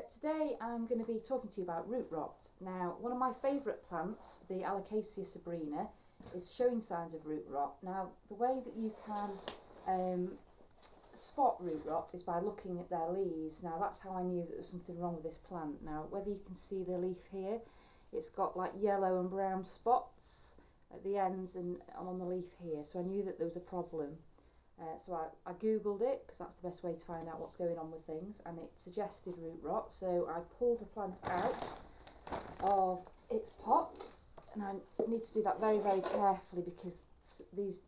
Today I'm going to be talking to you about root rot. Now, one of my favourite plants, the Alocasia zebrina, is showing signs of root rot. Now, the way that you can spot root rot is by looking at their leaves. Now, that's how I knew that there was something wrong with this plant. Now, whether you can see the leaf here, it's got like yellow and brown spots at the ends and on the leaf here, so I knew that there was a problem. So I googled it, because that's the best way to find out what's going on with things, and it suggested root rot. So I pulled the plant out of its pot, and I need to do that very, very carefully, because these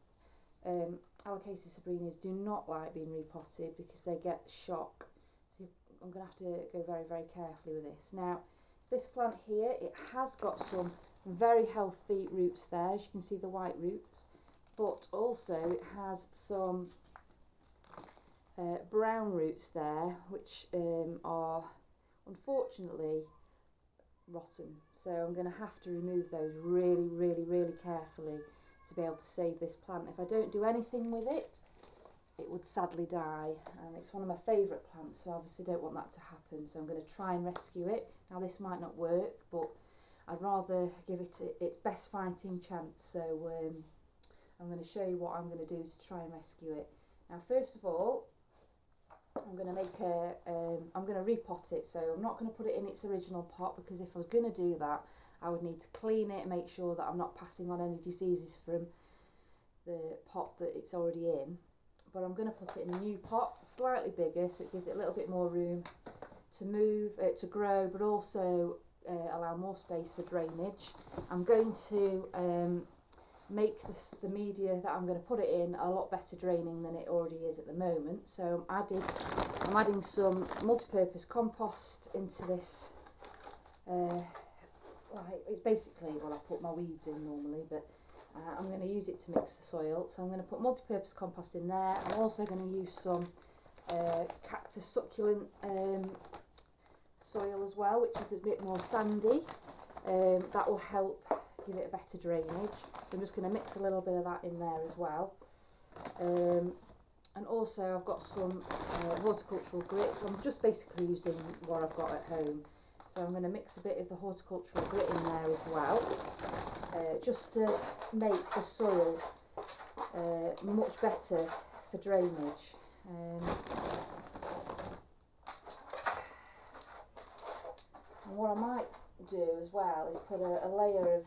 Alocasia zebrinas do not like being repotted because they get shock. So I'm going to have to go very, very carefully with this. Now, this plant here, it has got some very healthy roots there, as you can see the white roots, but also it has some brown roots there, which are unfortunately rotten. So I'm going to have to remove those really, really, really carefully to be able to save this plant. If I don't do anything with it, it would sadly die, and it's one of my favourite plants, so I obviously don't want that to happen. So I'm going to try and rescue it. Now, this might not work, but I'd rather give it its best fighting chance. So I'm going to show you what I'm going to do to try and rescue it. Now, first of all, I'm going to I'm going to repot it. So I'm not going to put it in its original pot, because if I was going to do that, I would need to clean it and make sure that I'm not passing on any diseases from the pot that it's already in. But I'm going to put it in a new pot, slightly bigger, so it gives it a little bit more room to move, to grow, but also allow more space for drainage. I'm going to make the media that I'm going to put it in a lot better draining than it already is at the moment. So I'm adding some multi-purpose compost into this. It's basically what I put my weeds in normally, but I'm going to use it to mix the soil. So I'm going to put multi-purpose compost in there. I'm also going to use some cactus succulent soil as well, which is a bit more sandy. That will help give it a better drainage. So I'm just going to mix a little bit of that in there as well. And also I've got some horticultural grit. I'm just basically using what I've got at home. So I'm going to mix a bit of the horticultural grit in there as well, just to make the soil much better for drainage. And what I might do as well is put a layer of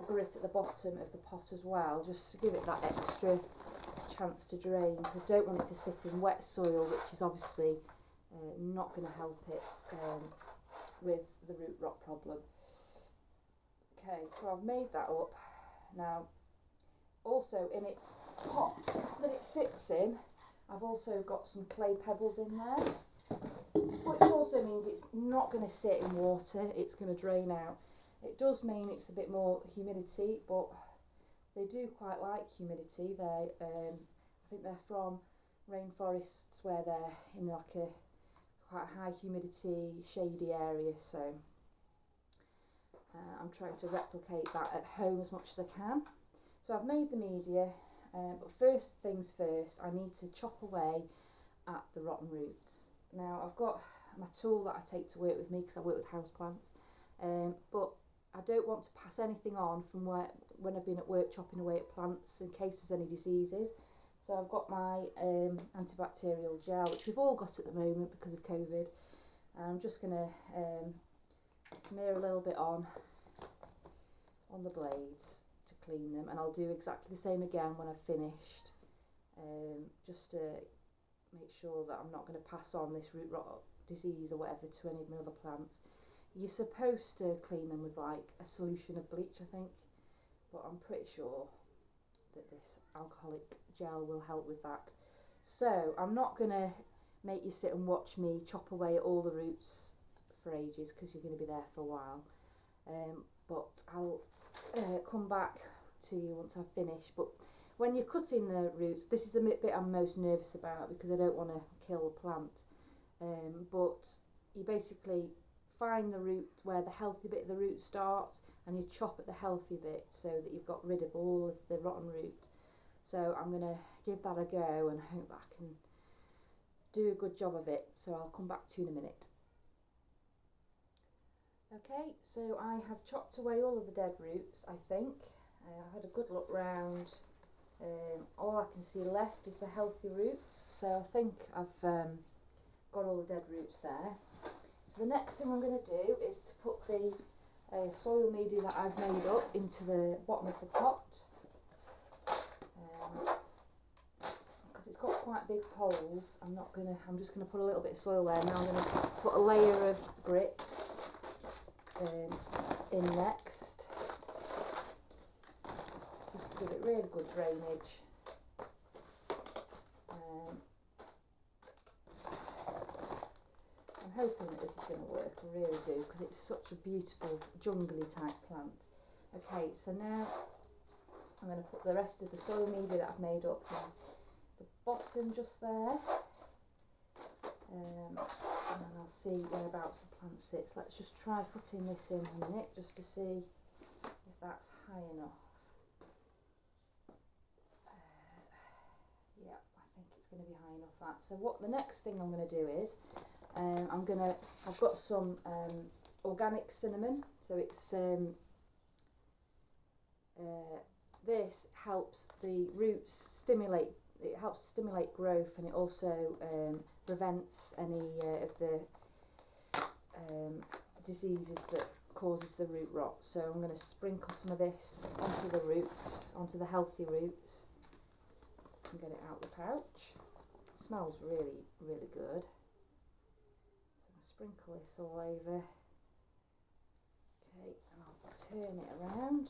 grit at the bottom of the pot as well, just to give it that extra chance to drain, because I don't want it to sit in wet soil, which is obviously not going to help it with the root rot problem. Okay, so I've made that up. Now, also in its pot that it sits in, I've also got some clay pebbles in there, which also means it's not going to sit in water, it's going to drain out. It does mean it's a bit more humidity, but they do quite like humidity. I think they're from rainforests where they're in like a quite high humidity, shady area, so I'm trying to replicate that at home as much as I can. So I've made the media, but first things first, I need to chop away at the rotten roots. Now, I've got my tool that I take to work with me, because I work with houseplants, but I don't want to pass anything on from when I've been at work chopping away at plants in case there's any diseases. So I've got my antibacterial gel, which we've all got at the moment because of COVID. And I'm just going to smear a little bit on the blades to clean them, and I'll do exactly the same again when I've finished, just to make sure that I'm not going to pass on this root rot disease or whatever to any of my other plants. You're supposed to clean them with like a solution of bleach, I think, but I'm pretty sure that this alcoholic gel will help with that. So I'm not going to make you sit and watch me chop away at all the roots for ages, because you're going to be there for a while, but I'll come back to you once I've finished. But when you're cutting the roots, this is the bit I'm most nervous about, because I don't want to kill the plant, but you basically find the root where the healthy bit of the root starts, and you chop at the healthy bit so that you've got rid of all of the rotten root. So I'm going to give that a go and hope I can do a good job of it, so I'll come back to you in a minute. Okay, so I have chopped away all of the dead roots, I think. I had a good look round. All I can see left is the healthy roots, so I think I've got all the dead roots there. So the next thing I'm going to do is to put the soil media that I've made up into the bottom of the pot, because it's got quite big holes. I'm just going to put a little bit of soil there. Now I'm going to put a layer of grit in next, just to give it really good drainage. I'm hoping that this is going to work, I really do, because it's such a beautiful jungly type plant. Okay, so now I'm going to put the rest of the soil media that I've made up in the bottom just there, and then I'll see whereabouts the plant sits. Let's just try putting this in a minute just to see if that's high enough. Yeah, I think it's going to be high enough that. So what the next thing I'm going to do is I've got some organic cinnamon, so it's this helps the roots stimulate. It helps stimulate growth, and it also prevents any of the diseases that causes the root rot. So I'm going to sprinkle some of this onto the roots, onto the healthy roots, and get it out the pouch. It smells really, really good. Sprinkle this all over. Okay, and I'll turn it around.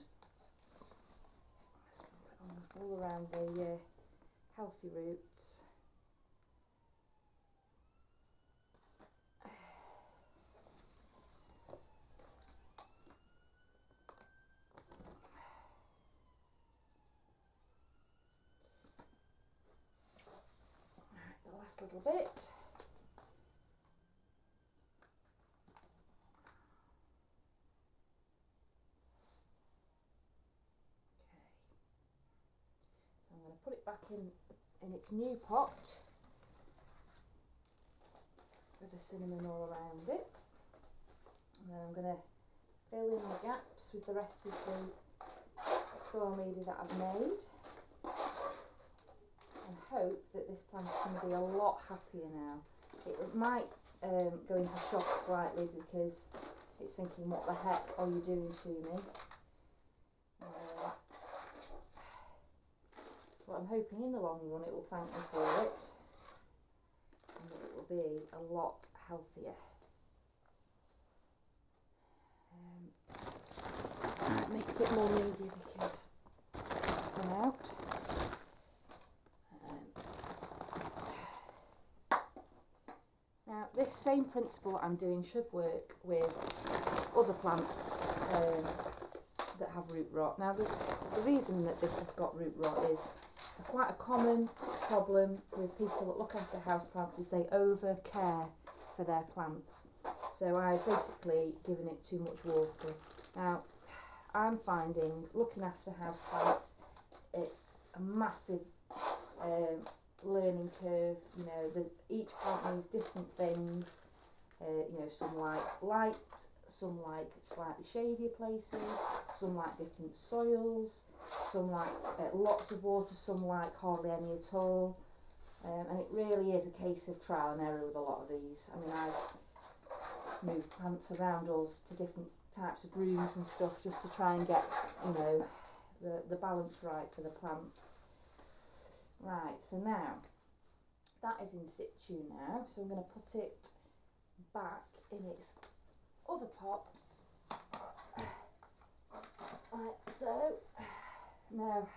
Sprinkle it all around the healthy roots. Right, the last little bit. Put it back in its new pot with the cinnamon all around it, and then I'm going to fill in the gaps with the rest of the soil media that I've made, and hope that this plant's going to be a lot happier now. It might go into shock slightly because it's thinking, what the heck are you doing to me? But I'm hoping in the long run it will thank me for it, and that it will be a lot healthier. Make a bit more media because I've run out. Now this same principle I'm doing should work with other plants that have root rot. Now the reason that this has got root rot is quite a common problem with people that look after houseplants is they over care for their plants. So I've basically given it too much water. Now I'm finding looking after houseplants, it's a massive learning curve. You know, each plant needs different things. You know, some like light, some like slightly shadier places, some like different soils, some like lots of water, some like hardly any at all. And it really is a case of trial and error with a lot of these. I mean, I've moved plants around us to different types of rooms and stuff just to try and get, you know, the balance right for the plants. Right, so now that is in situ now, so I'm going to put it back in its other pot. Right, so now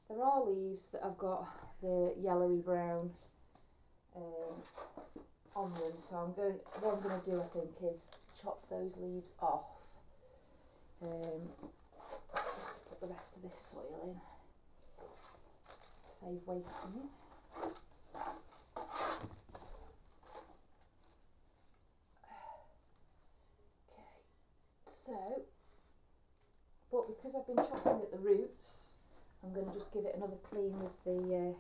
there are leaves that have got the yellowy brown on them, so what I'm going to do, I think, is chop those leaves off. Just put the rest of this soil in, save wasting it. So, but because I've been chopping at the roots, I'm going to just give it another clean with the,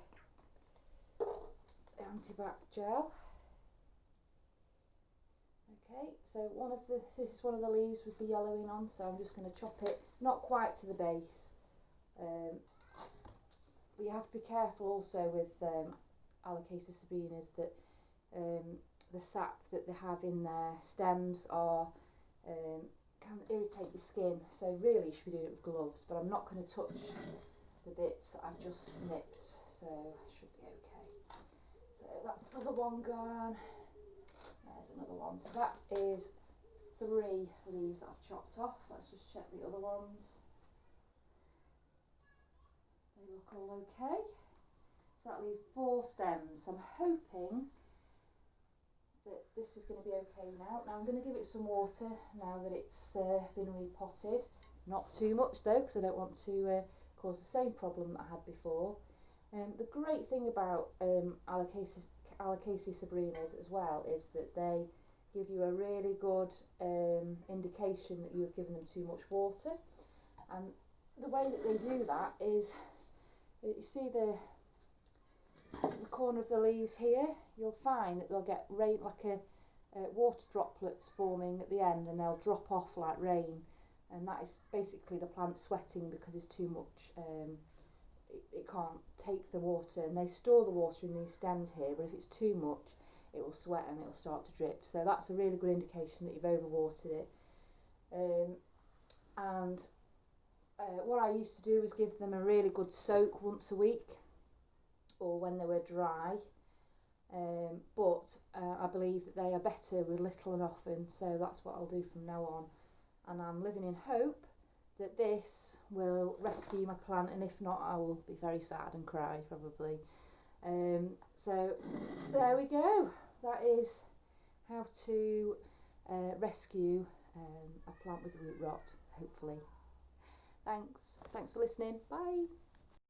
I'm antibac gel. Okay, so this is one of the leaves with the yellowing on, so I'm just going to chop it, not quite to the base. But you have to be careful also with Alocasia zebrinas that the sap that they have in their stems are can irritate your skin, so really you should be doing it with gloves, but I'm not going to touch the bits that I've just snipped, so I should be okay. So that's another one gone. There's another one. So that is 3 leaves that I've chopped off. Let's just check the other ones. They look all okay. So that leaves 4 stems. I'm hoping that this is going to be okay now. Now I'm going to give it some water now that it's been repotted. Not too much though, because I don't want to cause the same problem that I had before. The great thing about Alocasia zebrinas as well is that they give you a really good indication that you have given them too much water. And the way that they do that is, you see the corner of the leaves here, you'll find that they'll get rain, like water droplets forming at the end, and they'll drop off like rain, and that is basically the plant sweating because it's too much. It can't take the water, and they store the water in these stems here, but if it's too much it will sweat and it will start to drip, so that's a really good indication that you've overwatered it. What I used to do was give them a really good soak once a week, or when they were dry, but I believe that they are better with little and often, so that's what I'll do from now on. And I'm living in hope that this will rescue my plant, and if not I will be very sad and cry probably. So there we go, that is how to rescue a plant with root rot, hopefully. Thanks for listening, bye.